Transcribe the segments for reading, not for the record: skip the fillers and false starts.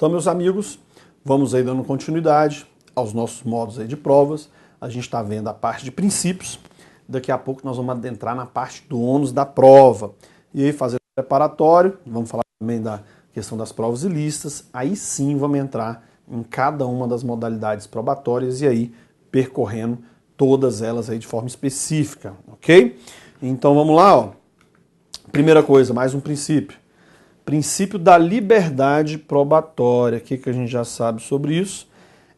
Então, meus amigos, vamos aí dando continuidade aos nossos modos aí de provas. A gente está vendo a parte de princípios. Daqui a pouco nós vamos adentrar na parte do ônus da prova. E aí fazer o preparatório, vamos falar também da questão das provas ilícitas. Aí sim vamos entrar em cada uma das modalidades probatórias e aí percorrendo todas elas aí de forma específica, ok? Então vamos lá, ó. Primeira coisa, mais um princípio. Princípio da liberdade probatória. O que a gente já sabe sobre isso?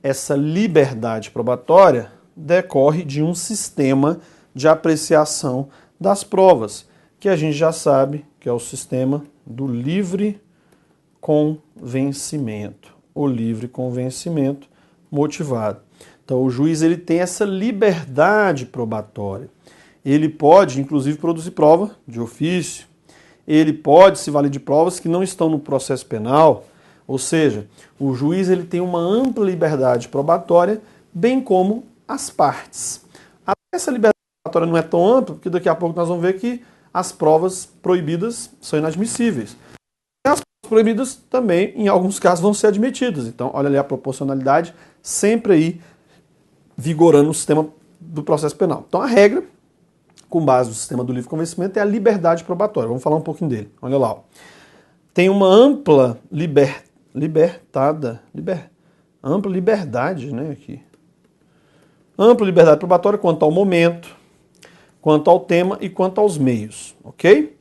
Essa liberdade probatória decorre de um sistema de apreciação das provas, que a gente já sabe que é o sistema do livre convencimento, o livre convencimento motivado. Então o juiz ele tem essa liberdade probatória. Ele pode, inclusive, produzir prova de ofício. Ele pode se valer de provas que não estão no processo penal, ou seja, o juiz ele tem uma ampla liberdade probatória, bem como as partes. Essa liberdade probatória não é tão ampla, porque daqui a pouco nós vamos ver que as provas proibidas são inadmissíveis. As provas proibidas também, em alguns casos, vão ser admitidas. Então, olha ali a proporcionalidade sempre aí vigorando no sistema do processo penal. Então, a regra, com base no sistema do livre convencimento, é a liberdade probatória. Vamos falar um pouquinho dele. Olha lá. Ó. Tem uma ampla ampla liberdade, né, aqui. Ampla liberdade probatória quanto ao momento, quanto ao tema e quanto aos meios, ok?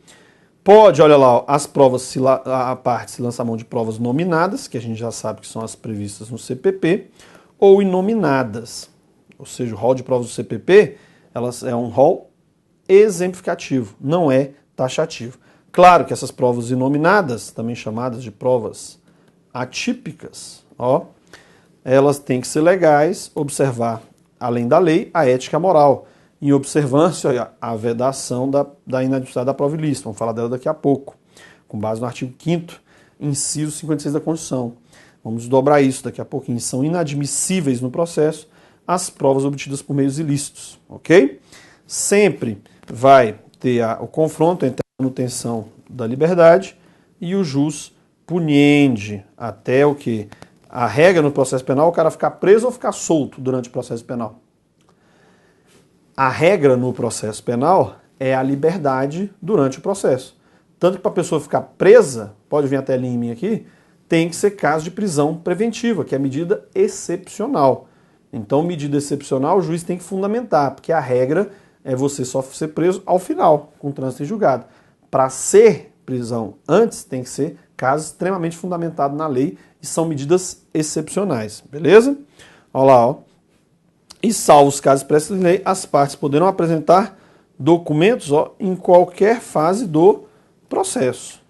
Pode, olha lá, ó, as provas, a parte se lança a mão de provas nominadas, que a gente já sabe que são as previstas no CPP, ou inominadas. Ou seja, o rol de provas do CPP, elas é um rol exemplificativo, não é taxativo. Claro que essas provas inominadas, também chamadas de provas atípicas, ó, elas têm que ser legais, observar, além da lei, a ética moral, em observância à vedação da inadmissibilidade da prova ilícita. Vamos falar dela daqui a pouco, com base no artigo 5º, inciso 56 da Constituição. Vamos desdobrar isso daqui a pouquinho. São inadmissíveis no processo as provas obtidas por meios ilícitos, ok? Sempre vai ter o confronto entre a manutenção da liberdade e o jus puniendi, até o que? A regra no processo penal é o cara ficar preso ou ficar solto durante o processo penal. A regra no processo penal é a liberdade durante o processo. Tanto que para a pessoa ficar presa, pode vir até ali em mim aqui, tem que ser caso de prisão preventiva, que é medida excepcional. Então, medida excepcional, o juiz tem que fundamentar, porque a regra é você só ser preso ao final, com trânsito em julgado. Para ser prisão antes, tem que ser caso extremamente fundamentado na lei e são medidas excepcionais, beleza? Olha lá, ó. E salvo os casos expressos em lei, as partes poderão apresentar documentos, ó, em qualquer fase do processo.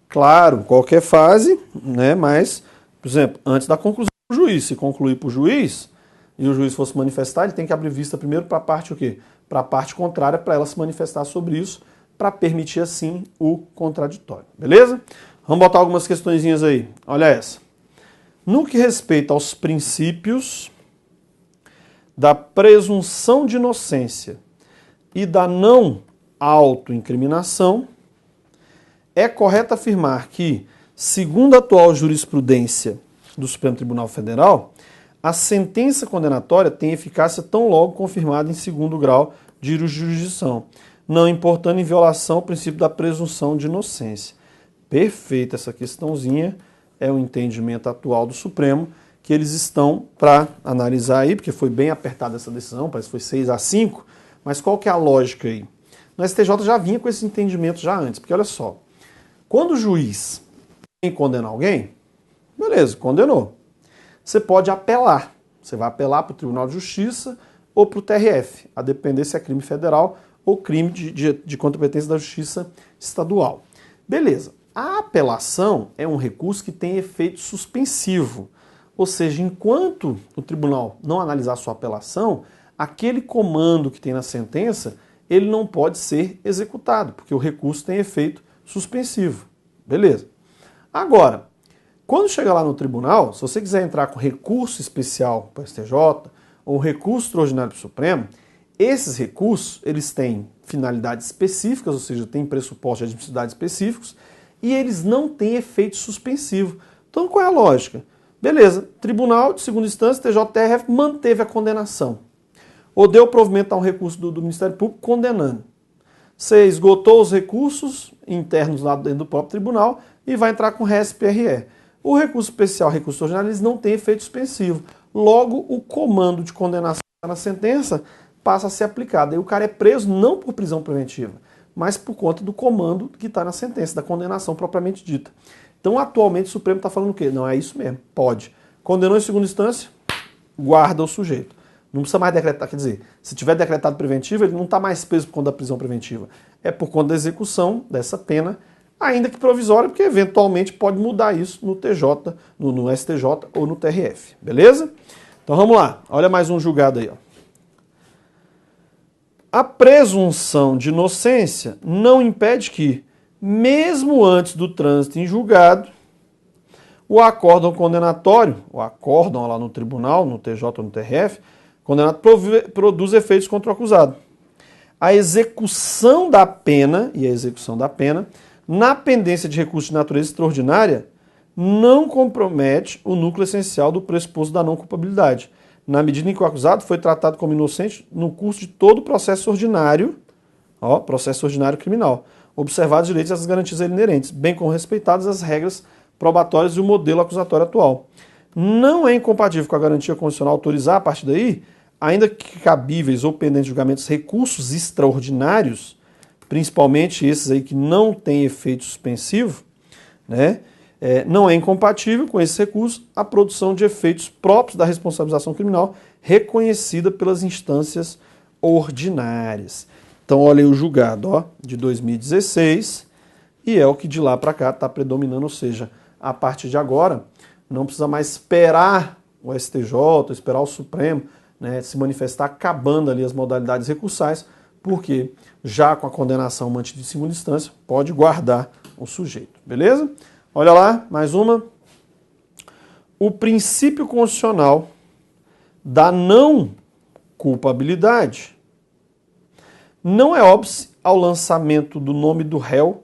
Claro, qualquer fase, né? Mas, por exemplo, antes da conclusão do juiz, se concluir para o juiz e o juiz fosse manifestar, ele tem que abrir vista primeiro para a parte o quê? Para a parte contrária, para ela se manifestar sobre isso, para permitir assim o contraditório. Beleza? Vamos botar algumas questõezinhas aí. Olha essa. No que respeita aos princípios da presunção de inocência e da não autoincriminação, é correto afirmar que, segundo a atual jurisprudência do Supremo Tribunal Federal, a sentença condenatória tem eficácia tão logo confirmada em segundo grau de jurisdição, não importando em violação ao princípio da presunção de inocência. Perfeita essa questãozinha, é o entendimento atual do Supremo, que eles estão para analisar aí, porque foi bem apertada essa decisão, parece que foi 6-5, mas qual que é a lógica aí? No STJ já vinha com esse entendimento já antes, porque olha só, quando o juiz tem que condenar alguém, beleza, condenou. Você pode apelar, você vai apelar para o Tribunal de Justiça ou para o TRF, a depender se é crime federal ou crime de competência da Justiça Estadual. Beleza, a apelação é um recurso que tem efeito suspensivo. Ou seja, enquanto o tribunal não analisar a sua apelação, aquele comando que tem na sentença, ele não pode ser executado, porque o recurso tem efeito suspensivo. Beleza. Agora, quando chegar lá no tribunal, se você quiser entrar com recurso especial para o STJ ou recurso extraordinário para o Supremo, esses recursos, eles têm finalidades específicas, ou seja, têm pressupostos de admissibilidade específicos, e eles não têm efeito suspensivo. Então qual é a lógica? Beleza, Tribunal de Segunda Instância, TJRF, manteve a condenação. Ou deu provimento a um recurso do Ministério Público condenando. Você esgotou os recursos internos lá dentro do próprio tribunal e vai entrar com RES-PRE. O recurso especial, recurso ordinário, eles não têm efeito suspensivo. Logo, o comando de condenação na sentença passa a ser aplicado. E o cara é preso não por prisão preventiva, mas por conta do comando que está na sentença, da condenação propriamente dita. Então, atualmente, o Supremo está falando o quê? Não, é isso mesmo, pode. Condenou em segunda instância, guarda o sujeito. Não precisa mais decretar, quer dizer, se tiver decretado preventivo, ele não está mais preso por conta da prisão preventiva. É por conta da execução dessa pena, ainda que provisória, porque eventualmente pode mudar isso no TJ, no STJ ou no TRF, beleza? Então vamos lá, olha mais um julgado aí, ó. A presunção de inocência não impede que, mesmo antes do trânsito em julgado, o acórdão condenatório, o acórdão lá no tribunal, no TJ ou no TRF, condenado produz efeitos contra o acusado. A execução da pena, na pendência de recurso de natureza extraordinária, não compromete o núcleo essencial do pressuposto da não culpabilidade, na medida em que o acusado foi tratado como inocente no curso de todo o processo ordinário, processo ordinário criminal, observados os direitos e as garantias inerentes, bem como respeitadas as regras probatórias e o modelo acusatório atual. Não é incompatível com a garantia constitucional autorizar, a partir daí, ainda que cabíveis ou pendentes de julgamentos, recursos extraordinários, principalmente esses aí que não têm efeito suspensivo, né? Não é incompatível com esse recurso a produção de efeitos próprios da responsabilização criminal reconhecida pelas instâncias ordinárias. Então, olha aí o julgado de 2016, e é o que de lá para cá está predominando, ou seja, a partir de agora, não precisa mais esperar o STJ, esperar o Supremo, né, se manifestar, acabando ali as modalidades recursais, porque já com a condenação mantida em segunda instância, pode guardar o sujeito, beleza? Olha lá, mais uma. O princípio constitucional da não culpabilidade não é óbice ao lançamento do nome do réu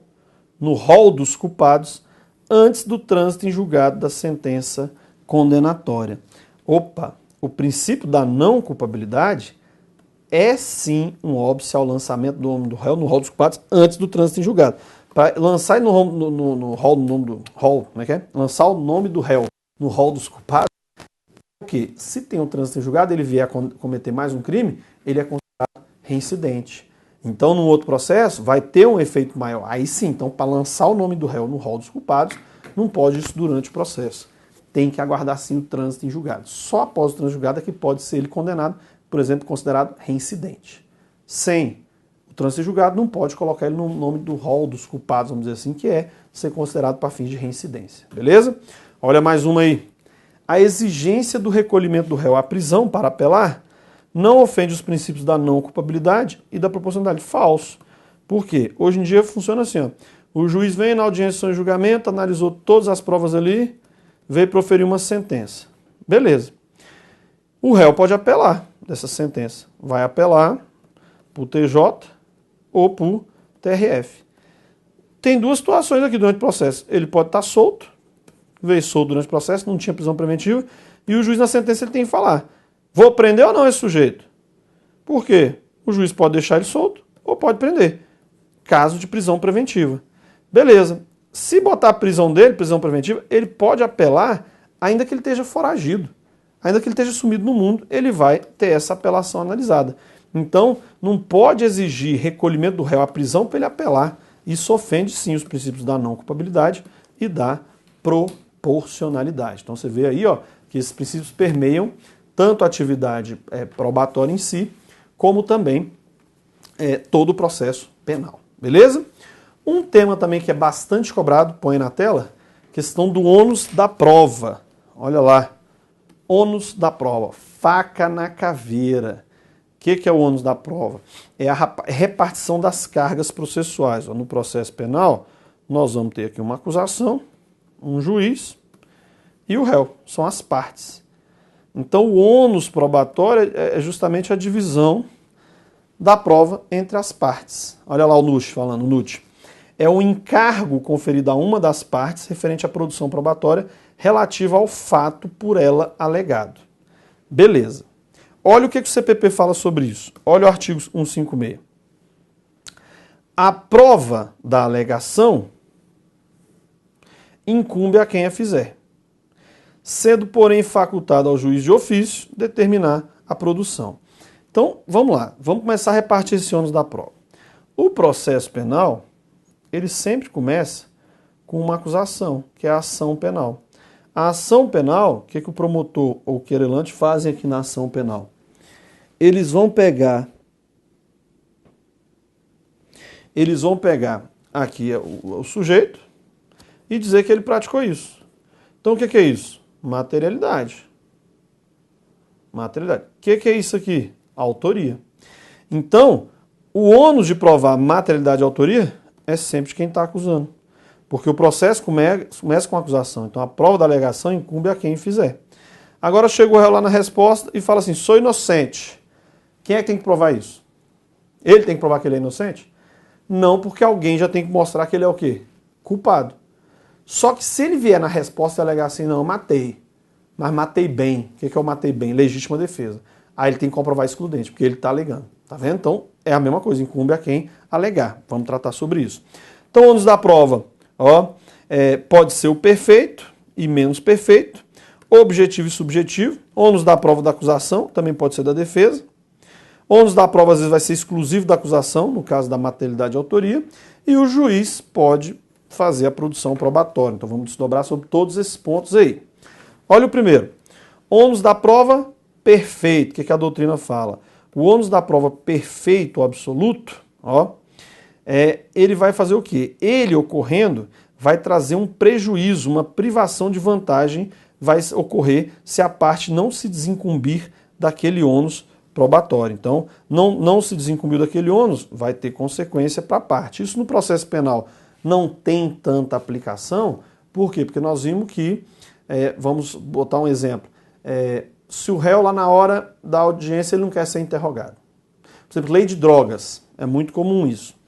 no rol dos culpados antes do trânsito em julgado da sentença condenatória. Opa, o princípio da não culpabilidade é sim um óbice ao lançamento do nome do réu no rol dos culpados antes do trânsito em julgado. Para lançar no rol, como é que é? Lançar o nome do réu no rol dos culpados, porque se tem um trânsito em julgado, ele vier a cometer mais um crime, ele é considerado reincidente. Então, no outro processo, vai ter um efeito maior. Aí sim, então, para lançar o nome do réu no rol dos culpados, não pode isso durante o processo. Tem que aguardar sim o trânsito em julgado. Só após o trânsito em julgado é que pode ser ele condenado, por exemplo, considerado reincidente. Sem o trânsito em julgado, não pode colocar ele no nome do rol dos culpados, vamos dizer assim, que é ser considerado para fins de reincidência. Beleza? Olha mais uma aí. A exigência do recolhimento do réu à prisão para apelar não ofende os princípios da não culpabilidade e da proporcionalidade. Falso. Por quê? Hoje em dia funciona assim, ó. O juiz vem na audiência de julgamento, analisou todas as provas ali, veio proferir uma sentença. Beleza. O réu pode apelar dessa sentença. Vai apelar para o TJ ou para o TRF. Tem duas situações aqui durante o processo. Ele pode estar solto, veio solto durante o processo, não tinha prisão preventiva, e o juiz na sentença ele tem que falar: vou prender ou não esse sujeito? Por quê? O juiz pode deixar ele solto ou pode prender. Caso de prisão preventiva. Beleza. Se botar a prisão dele, prisão preventiva, ele pode apelar ainda que ele esteja foragido. Ainda que ele esteja sumido no mundo, ele vai ter essa apelação analisada. Então, não pode exigir recolhimento do réu à prisão para ele apelar. Isso ofende, sim, os princípios da não culpabilidade e da proporcionalidade. Então, você vê aí que esses princípios permeiam tanto a atividade probatória em si, como também todo o processo penal. Beleza? Um tema também que é bastante cobrado, põe na tela, questão do ônus da prova. Olha lá, ônus da prova, faca na caveira. O que é o ônus da prova? É a repartição das cargas processuais. No processo penal, nós vamos ter aqui uma acusação, um juiz e o réu, são as partes. Então, o ônus probatório é justamente a divisão da prova entre as partes. Olha lá o NUT falando, NUT. É o encargo conferido a uma das partes referente à produção probatória relativa ao fato por ela alegado. Beleza. Olha o que o CPP fala sobre isso. Olha o artigo 156. A prova da alegação incumbe a quem a fizer, sendo, porém, facultado ao juiz de ofício determinar a produção. Então, vamos lá. Vamos começar a repartir esse ônus da prova. O processo penal, ele sempre começa com uma acusação, que é a ação penal. A ação penal, o que o promotor ou o querelante fazem aqui na ação penal? Eles vão pegar aqui o sujeito e dizer que ele praticou isso. Então, o que é isso? Materialidade. Materialidade. O que é isso aqui? Autoria. Então, o ônus de provar materialidade e autoria é sempre de quem está acusando. Porque o processo começa com a acusação. Então, a prova da alegação incumbe a quem fizer. Agora, chega o réu lá na resposta e fala assim, sou inocente. Quem é que tem que provar isso? Ele tem que provar que ele é inocente? Não, porque alguém já tem que mostrar que ele é o quê? Culpado. Só que se ele vier na resposta e alegar assim, não, eu matei, mas matei bem. O que eu matei bem? Legítima defesa. Aí ele tem que comprovar excludente, porque ele está alegando. Tá vendo? Então, é a mesma coisa, incumbe a quem alegar. Vamos tratar sobre isso. Então, ônus da prova, pode ser o perfeito e menos perfeito, objetivo e subjetivo, ônus da prova da acusação, também pode ser da defesa, ônus da prova às vezes vai ser exclusivo da acusação, no caso da materialidade e autoria, e o juiz pode fazer a produção probatória. Então vamos desdobrar sobre todos esses pontos aí. Olha o primeiro, ônus da prova perfeito, o que a doutrina fala? O ônus da prova perfeito, absoluto, ele vai fazer o quê? Ele ocorrendo vai trazer um prejuízo, uma privação de vantagem, vai ocorrer se a parte não se desincumbir daquele ônus probatório. Então, não se desincumbiu daquele ônus, vai ter consequência para a parte. Isso no processo penal não tem tanta aplicação, por quê? Porque nós vimos que, vamos botar um exemplo, se o réu lá na hora da audiência ele não quer ser interrogado. Por exemplo, lei de drogas, é muito comum isso.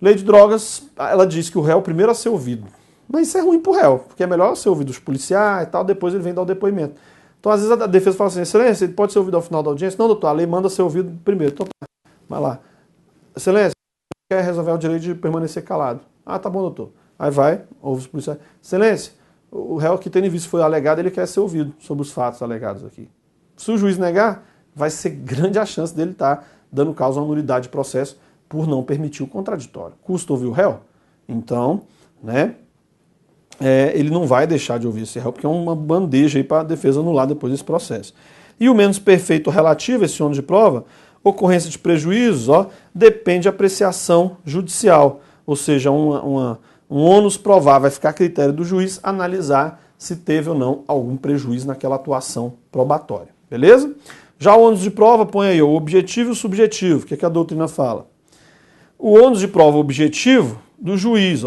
Lei de drogas, ela diz que o réu primeiro a ser ouvido. Mas isso é ruim para o réu, porque é melhor ser ouvido os policiais e tal, depois ele vem dar o depoimento. Então, às vezes, a defesa fala assim, excelência, ele pode ser ouvido ao final da audiência? Não, doutor, a lei manda ser ouvido primeiro. Então, vai lá. Excelência, quer resolver o direito de permanecer calado. Ah, tá bom, doutor. Aí vai, ouve os policiais. Excelência, o réu que tendo visto foi alegado, ele quer ser ouvido sobre os fatos alegados aqui. Se o juiz negar, vai ser grande a chance dele estar dando causa a uma nulidade de processo por não permitir o contraditório. Custa ouvir o réu? Então, ele não vai deixar de ouvir esse réu, porque é uma bandeja para a defesa anular depois desse processo. E o menos perfeito relativo, esse ônus de prova, ocorrência de prejuízos, depende de apreciação judicial, ou seja, um ônus provar, vai ficar a critério do juiz analisar se teve ou não algum prejuízo naquela atuação probatória, beleza? Já o ônus de prova, põe aí o objetivo e o subjetivo, o que a doutrina fala? O ônus de prova objetivo do juiz,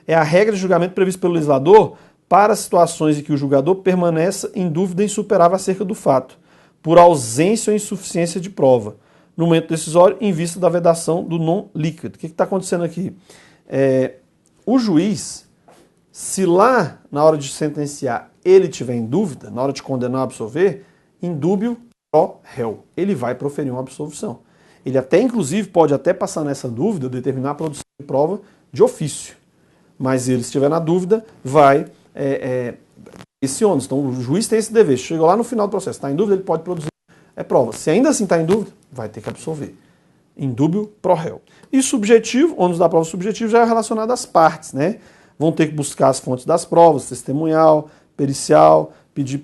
é a regra de julgamento prevista pelo legislador para situações em que o julgador permaneça em dúvida insuperável acerca do fato, por ausência ou insuficiência de prova, no momento decisório, em vista da vedação do non líquido. O que está acontecendo aqui? O juiz, se lá, na hora de sentenciar, ele tiver em dúvida, na hora de condenar ou absolver, indúbio pro réu, ele vai proferir uma absolvição. Ele até, inclusive, pode até passar nessa dúvida, determinar a produção de prova de ofício. Mas ele, se estiver na dúvida, vai esse ônus. Então, o juiz tem esse dever. Chegou lá no final do processo, está em dúvida, ele pode produzir prova. Se ainda assim está em dúvida, vai ter que absolver. Indúbio pro réu. E subjetivo, ônus da prova subjetivo já é relacionado às partes, né? Vão ter que buscar as fontes das provas, testemunhal, pericial, pedir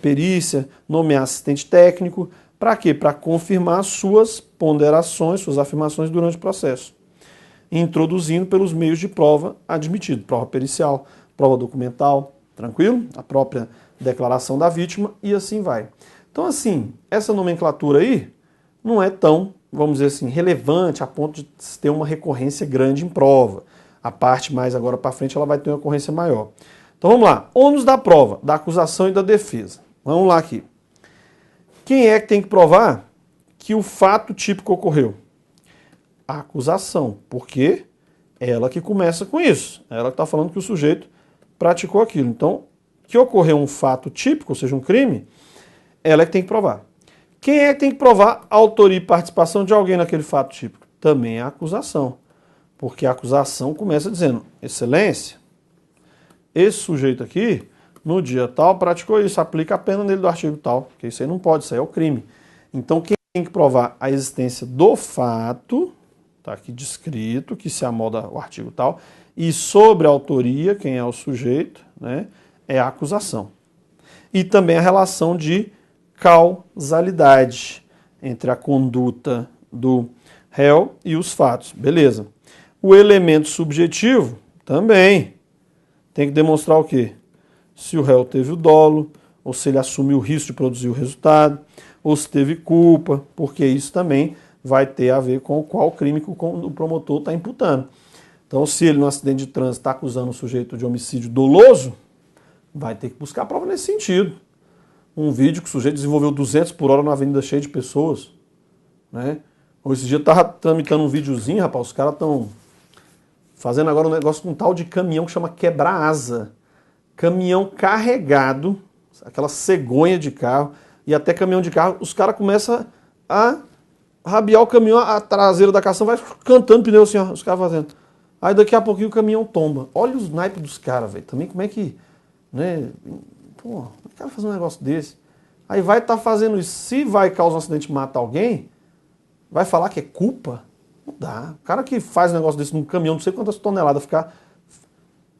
perícia, nomear assistente técnico. Para quê? Para confirmar suas ponderações, suas afirmações durante o processo. Introduzindo pelos meios de prova admitido. Prova pericial, prova documental, tranquilo? A própria declaração da vítima e assim vai. Então, assim, essa nomenclatura aí não é tão, vamos dizer assim, relevante a ponto de ter uma recorrência grande em prova. A parte mais agora para frente ela vai ter uma ocorrência maior. Então vamos lá. Ônus da prova, da acusação e da defesa. Vamos lá aqui. Quem é que tem que provar que o fato típico ocorreu? A acusação, porque é ela que começa com isso. É ela que está falando que o sujeito praticou aquilo. Então, que ocorreu um fato típico, ou seja, um crime, ela é que tem que provar. Quem é que tem que provar a autoria e participação de alguém naquele fato típico? Também a acusação. Porque a acusação começa dizendo, excelência, esse sujeito aqui, no dia tal, praticou isso, aplica a pena nele do artigo tal, porque isso aí não pode, isso aí é o crime. Então, quem tem que provar a existência do fato, está aqui descrito, que se amolda o artigo tal, e sobre a autoria, quem é o sujeito, né, é a acusação. E também a relação de causalidade entre a conduta do réu e os fatos. Beleza. O elemento subjetivo também tem que demonstrar o quê? Se o réu teve o dolo, ou se ele assumiu o risco de produzir o resultado, ou se teve culpa, porque isso também vai ter a ver com qual crime que o promotor está imputando. Então, se ele, no acidente de trânsito, está acusando o sujeito de homicídio doloso, vai ter que buscar prova nesse sentido. Um vídeo que o sujeito desenvolveu 200 por hora numa avenida cheia de pessoas, né? Ou esse dia eu estava tramitando um videozinho, rapaz, os caras estão fazendo agora um negócio com um tal de caminhão que chama quebra-asa. Caminhão carregado, aquela cegonha de carro, e até caminhão de carro, os caras começam a rabiar o caminhão, a traseira da cação vai cantando pneu assim, ó, os caras fazendo. Aí daqui a pouquinho o caminhão tomba. Olha os naipes dos caras, velho. Também como é que, né? Pô, o cara faz um negócio desse. Aí vai estar fazendo isso. Se vai causar um acidente e mata alguém, vai falar que é culpa? Não dá. O cara que faz um negócio desse num caminhão, não sei quantas toneladas, ficar,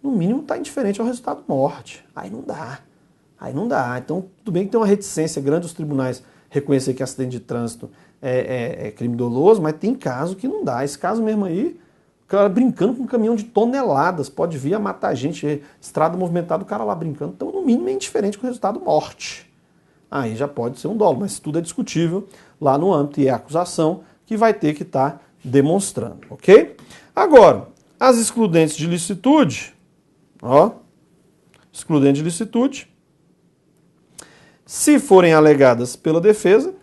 no mínimo, está indiferente ao resultado morte. Aí não dá. Aí não dá. Então, tudo bem que tem uma reticência grande dos tribunais reconhecer que acidente de trânsito é crime doloso, mas tem caso que não dá. Esse caso mesmo aí, o cara brincando com um caminhão de toneladas, pode vir a matar gente, estrada movimentada, o cara lá brincando. Então, no mínimo, é indiferente com o resultado morte. Aí já pode ser um dolo, mas tudo é discutível lá no âmbito e é a acusação que vai ter que estar demonstrando, ok? Agora, as excludentes de licitude, ó, excludente de licitude, se forem alegadas pela defesa,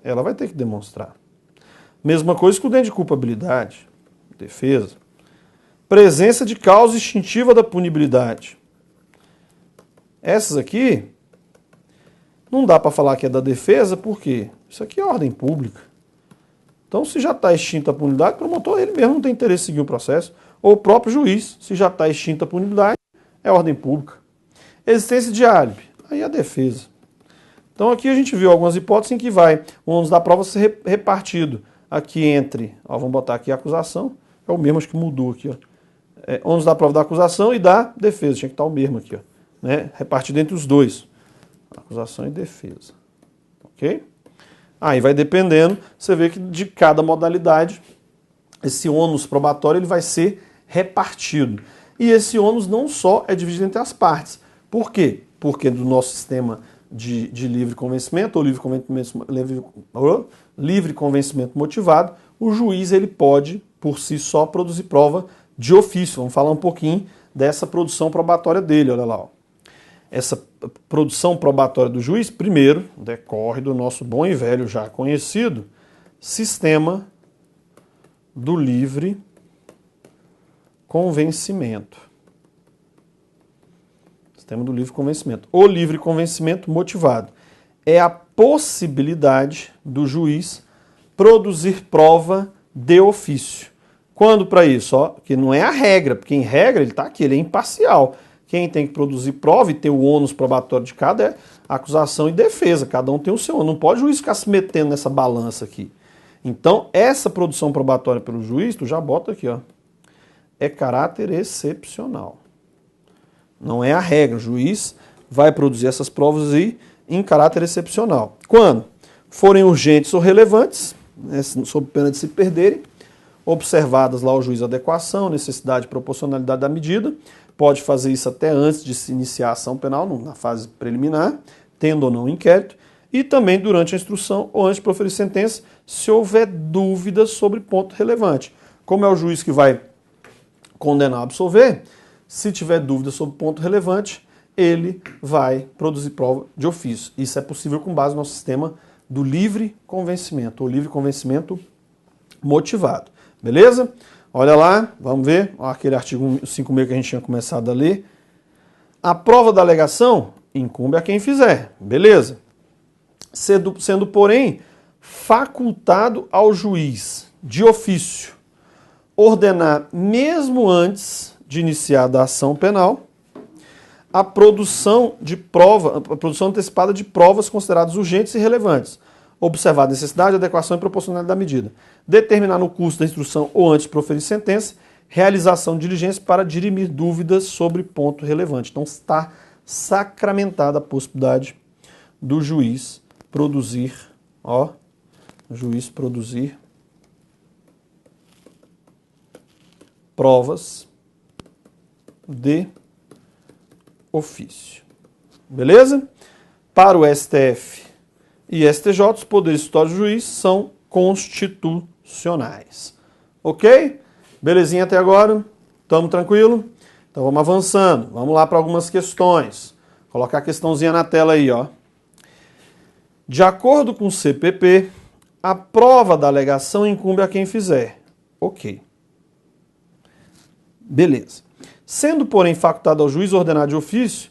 ela vai ter que demonstrar. Mesma coisa excludente de culpabilidade, defesa. Presença de causa extintiva da punibilidade. Essas aqui, não dá para falar que é da defesa, porque isso aqui é ordem pública. Então, se já está extinta a punibilidade, o promotor ele mesmo não tem interesse em seguir o processo, ou o próprio juiz, se já está extinta a punibilidade, é ordem pública. Existência de álibi, aí é a defesa. Então, aqui a gente viu algumas hipóteses em que vai o ônus da prova ser repartido aqui entre, ó, vamos botar aqui a acusação, é o mesmo, acho que mudou aqui, ó. Ônus da prova da acusação e da defesa, tinha que estar o mesmo aqui, ó, né? Repartido entre os dois, acusação e defesa, ok? Aí vai dependendo, você vê que de cada modalidade, esse ônus probatório ele vai ser repartido. E esse ônus não só é dividido entre as partes. Por quê? Porque do nosso sistema de livre convencimento ou livre convencimento motivado, o juiz ele pode, por si só, produzir prova de ofício. Vamos falar um pouquinho dessa produção probatória dele, olha lá, ó. Essa produção probatória do juiz, primeiro, decorre do nosso bom e velho, já conhecido, sistema do livre convencimento. Sistema do livre convencimento. O livre convencimento motivado é a possibilidade do juiz produzir prova de ofício. Quando para isso? Ó, que não é a regra, porque em regra ele está aqui, ele é imparcial. Quem tem que produzir prova e ter o ônus probatório de cada é acusação e defesa. Cada um tem o seu ônus. Não pode o juiz ficar se metendo nessa balança aqui. Então, essa produção probatória pelo juiz, tu já bota aqui, ó, é caráter excepcional. Não é a regra. O juiz vai produzir essas provas aí em caráter excepcional. Quando forem urgentes ou relevantes, né, sob pena de se perderem, observadas lá o juiz a adequação, necessidade e proporcionalidade da medida, pode fazer isso até antes de se iniciar a ação penal, na fase preliminar, tendo ou não inquérito, e também durante a instrução ou antes de proferir sentença, se houver dúvidas sobre ponto relevante. Como é o juiz que vai condenar ou absolver, se tiver dúvida sobre ponto relevante, ele vai produzir prova de ofício. Isso é possível com base no sistema do livre convencimento, ou livre convencimento motivado. Beleza? Olha lá, vamos ver, ó, aquele artigo 5.6 que a gente tinha começado a ler. A prova da alegação incumbe a quem fizer, beleza? Sendo, porém, facultado ao juiz de ofício ordenar, mesmo antes de iniciada a ação penal, a produção antecipada de provas consideradas urgentes e relevantes, observar a necessidade, adequação e proporcionalidade da medida, determinar no curso da instrução ou antes de proferir sentença, realização de diligência para dirimir dúvidas sobre ponto relevante. Então está sacramentada a possibilidade do juiz produzir, provas de ofício. Beleza? Para o STF e STJ, os poderes históricos do juiz são constitucionais. Ok? Belezinha até agora? Tamo tranquilo? Então vamos avançando. Vamos lá para algumas questões. Vou colocar a questãozinha na tela aí, ó. De acordo com o CPP, a prova da alegação incumbe a quem fizer. Ok. Beleza. Sendo, porém, facultado ao juiz ordenar de ofício,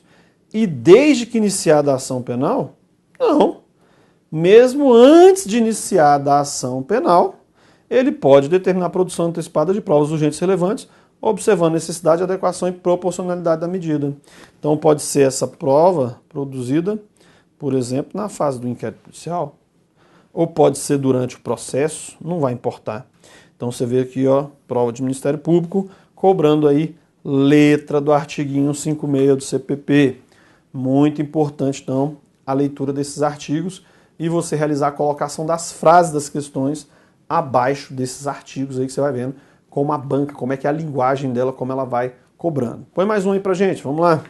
e desde que iniciada a ação penal, não. Mesmo antes de iniciada a ação penal, ele pode determinar a produção antecipada de provas urgentes e relevantes, observando a necessidade, adequação e proporcionalidade da medida. Então pode ser essa prova produzida, por exemplo, na fase do inquérito policial, ou pode ser durante o processo, não vai importar. Então você vê aqui, ó, prova de Ministério Público, cobrando aí letra do artiguinho 56 do CPP. Muito importante, então, a leitura desses artigos e você realizar a colocação das frases das questões abaixo desses artigos aí que você vai vendo como a banca, como é que é a linguagem dela, como ela vai cobrando. Põe mais um aí pra gente, vamos lá.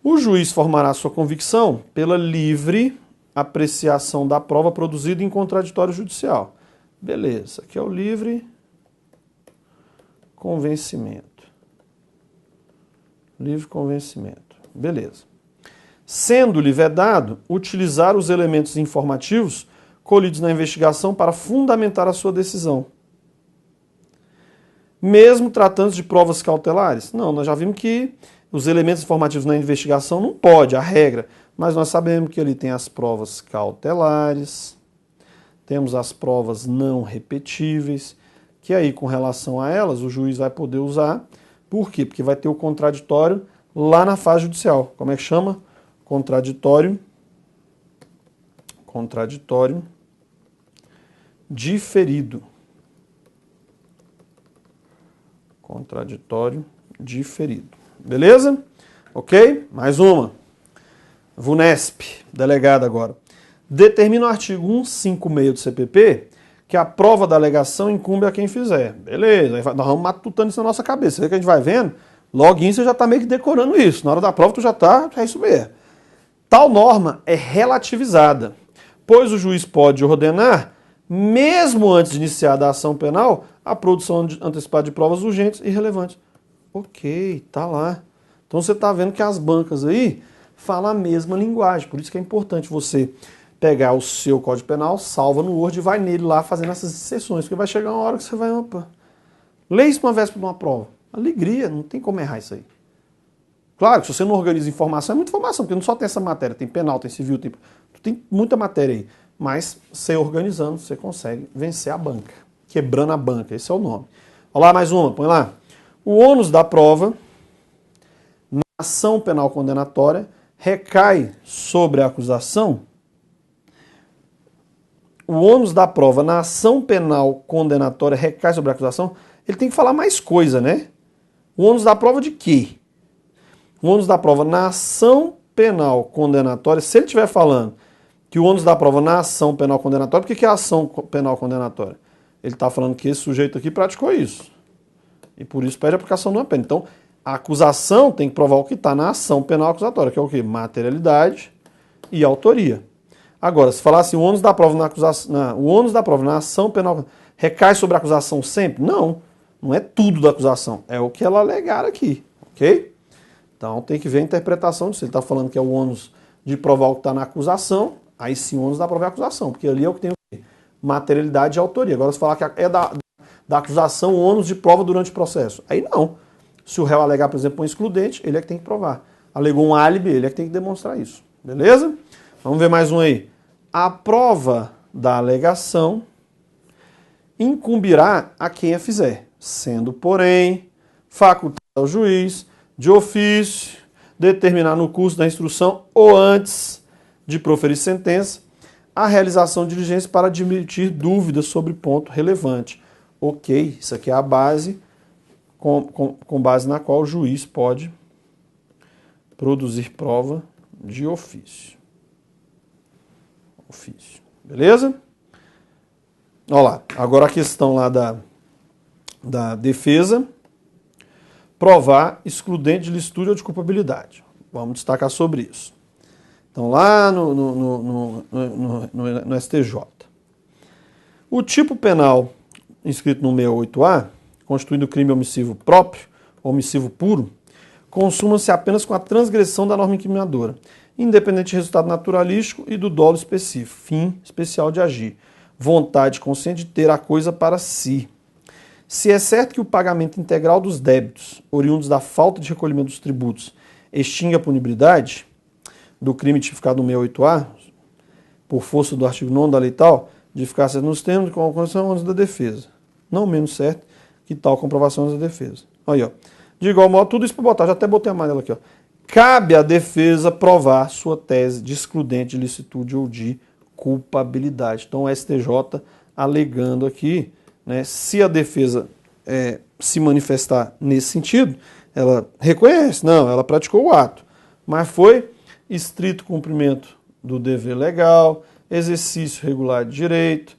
O juiz formará sua convicção pela livre apreciação da prova produzida em contraditório judicial. Beleza, aqui é o livre convencimento. Livre convencimento. Beleza. Sendo-lhe vedado utilizar os elementos informativos colhidos na investigação para fundamentar a sua decisão. Mesmo tratando de provas cautelares? Não, nós já vimos que os elementos informativos na investigação não pode, a regra, mas nós sabemos que ele tem as provas cautelares, temos as provas não repetíveis, que aí com relação a elas o juiz vai poder usar. Por quê? Porque vai ter o contraditório lá na fase judicial. Como é que chama? Contraditório diferido. Contraditório diferido. Beleza? Ok? Mais uma. VUNESP, delegado agora. Determina o artigo 156 do CPP que a prova da alegação incumbe a quem fizer. Beleza, nós vamos matutando isso na nossa cabeça. Você vê que a gente vai vendo, loguinho você já está meio que decorando isso. Na hora da prova tu já está, é isso mesmo. Tal norma é relativizada, pois o juiz pode ordenar, mesmo antes de iniciada a ação penal, a produção antecipada de provas urgentes e relevantes. Ok, tá lá. Então você está vendo que as bancas aí falam a mesma linguagem, por isso que é importante você pegar o seu Código Penal, salva no Word e vai nele lá fazendo essas inserções, porque vai chegar uma hora que você vai, opa, lê isso uma véspera de uma prova. Alegria, não tem como errar isso aí. Claro que se você não organiza informação, é muita informação, porque não só tem essa matéria, tem penal, tem civil, tem muita matéria aí. Mas você organizando, você consegue vencer a banca, quebrando a banca, esse é o nome. Olha lá mais uma, põe lá. O ônus da prova na ação penal condenatória recai sobre a acusação. O ônus da prova na ação penal condenatória recai sobre a acusação, ele tem que falar mais coisa, né? O ônus da prova de quê? O ônus da prova na ação penal condenatória, se ele estiver falando que o ônus da prova na ação penal condenatória, por que é a ação penal condenatória? Ele está falando que esse sujeito aqui praticou isso. E por isso pede a aplicação de uma pena. Então, a acusação tem que provar o que está na ação penal acusatória, que é o quê? Materialidade e autoria. Agora, se falar assim, o ônus da prova na ação penal recai sobre a acusação sempre? Não, não é tudo da acusação, é o que ela alegar aqui, ok? Então tem que ver a interpretação disso. Ele está falando que é o ônus de provar o que está na acusação, aí sim o ônus da prova é a acusação, porque ali é o que tem o quê? Materialidade e autoria. Agora, se falar que é da acusação o ônus de prova durante o processo, aí não. Se o réu alegar, por exemplo, um excludente, ele é que tem que provar. Alegou um álibi, ele é que tem que demonstrar isso. Beleza? Vamos ver mais um aí. A prova da alegação incumbirá a quem a fizer, sendo, porém, facultado ao juiz, de ofício, determinar no curso da instrução ou antes de proferir sentença, a realização de diligência para admitir dúvidas sobre ponto relevante. Ok, isso aqui é a base, com base na qual o juiz pode produzir prova de ofício. Beleza? Olha lá, agora a questão lá da defesa. Provar excludente de licitude ou de culpabilidade. Vamos destacar sobre isso. Então, lá no STJ. O tipo penal inscrito no 68A, constituindo crime omissivo próprio, omissivo puro, consuma-se apenas com a transgressão da norma incriminadora, independente de resultado naturalístico e do dolo específico, fim especial de agir, vontade consciente de ter a coisa para si. Se é certo que o pagamento integral dos débitos, oriundos da falta de recolhimento dos tributos, extingue a punibilidade do crime tipificado no 68A, por força do artigo 9º da lei tal, de eficácia nos termos de comprovação da defesa. Não menos certo que tal comprovação da defesa. Aí, ó. De igual modo, tudo isso para botar, já até botei a amarela aqui, ó. Cabe à defesa provar sua tese de excludente de licitude ou de culpabilidade. Então, o STJ alegando aqui, né, se a defesa se manifestar nesse sentido, ela reconhece, não, ela praticou o ato, mas foi estrito cumprimento do dever legal, exercício regular de direito,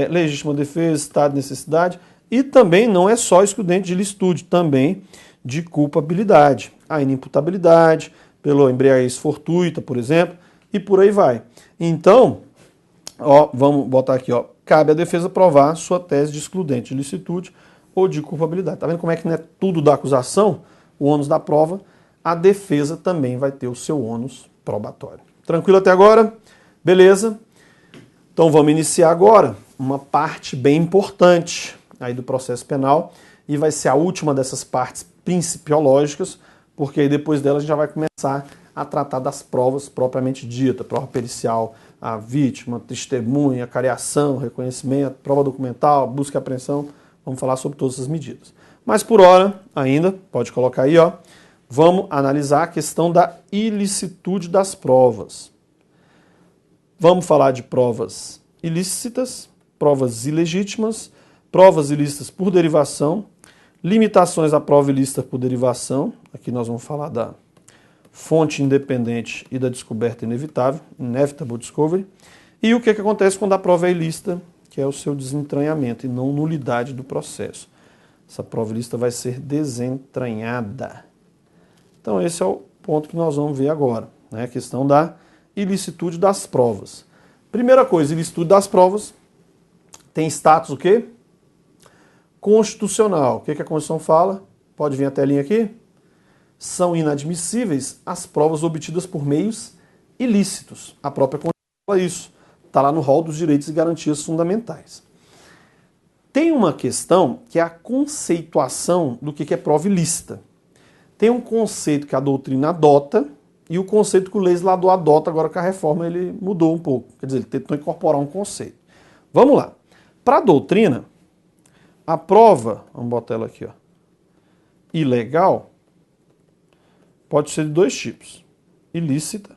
legítima defesa, estado de necessidade, e também não é só excludente de licitude, também de culpabilidade, a inimputabilidade, pela embriaguez fortuita, por exemplo, e por aí vai. Então, ó, vamos botar aqui, ó, cabe à defesa provar sua tese de excludente de licitude ou de culpabilidade. Tá vendo como é que não é tudo da acusação, o ônus da prova? A defesa também vai ter o seu ônus probatório. Tranquilo até agora? Beleza? Então vamos iniciar agora uma parte bem importante aí do processo penal e vai ser a última dessas partes principiológicas, porque aí depois dela a gente já vai começar a tratar das provas propriamente dita, prova pericial, a vítima, testemunha, cariação, reconhecimento, prova documental, busca e apreensão. Vamos falar sobre todas essas medidas. Mas por hora, ainda, pode colocar aí, ó, vamos analisar a questão da ilicitude das provas. Vamos falar de provas ilícitas, provas ilegítimas, provas ilícitas por derivação, limitações à prova ilícita por derivação. Aqui nós vamos falar da fonte independente e da descoberta inevitável, inevitable discovery, e o que acontece quando a prova é ilícita, que é o seu desentranhamento e não nulidade do processo. Essa prova ilícita vai ser desentranhada. Então esse é o ponto que nós vamos ver agora, né? A questão da ilicitude das provas. Primeira coisa, ilicitude das provas tem status o quê? Constitucional. O que a Constituição fala? Pode vir a telinha aqui? São inadmissíveis as provas obtidas por meios ilícitos. A própria Constituição fala isso. Está lá no rol dos direitos e garantias fundamentais. Tem uma questão que é a conceituação do que é prova ilícita. Tem um conceito que a doutrina adota e o conceito que o legislador adota, agora com a reforma ele mudou um pouco. Quer dizer, ele tentou incorporar um conceito. Vamos lá. Para a doutrina, a prova, vamos botar ela aqui, ó, ilegal, pode ser de dois tipos, ilícita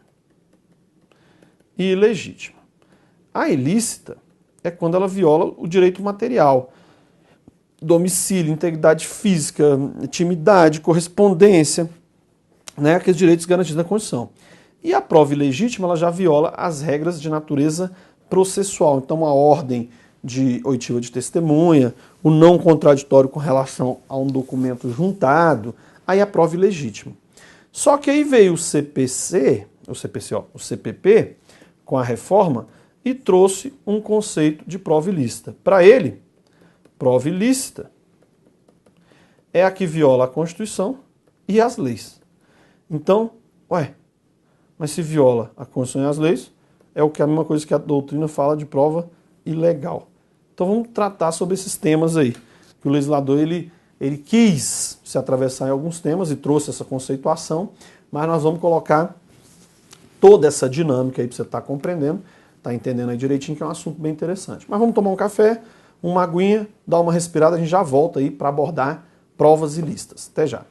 e ilegítima. A ilícita é quando ela viola o direito material, domicílio, integridade física, intimidade, correspondência, né, aqueles direitos garantidos na Constituição. E a prova ilegítima, ela já viola as regras de natureza processual. Então, a ordem de oitiva de testemunha, o não contraditório com relação a um documento juntado, aí a prova ilegítima. Só que aí veio o CPP, com a reforma, e trouxe um conceito de prova ilícita. Para ele, prova ilícita é a que viola a Constituição e as leis. Então, mas se viola a Constituição e as leis, é a mesma coisa que a doutrina fala de prova ilegal. Então vamos tratar sobre esses temas aí, que o legislador ele ele quis se atravessar em alguns temas e trouxe essa conceituação, mas nós vamos colocar toda essa dinâmica aí para você estar compreendendo, tá entendendo aí direitinho, que é um assunto bem interessante. Mas vamos tomar um café, uma aguinha, dar uma respirada, a gente já volta aí para abordar provas e listas. Até já.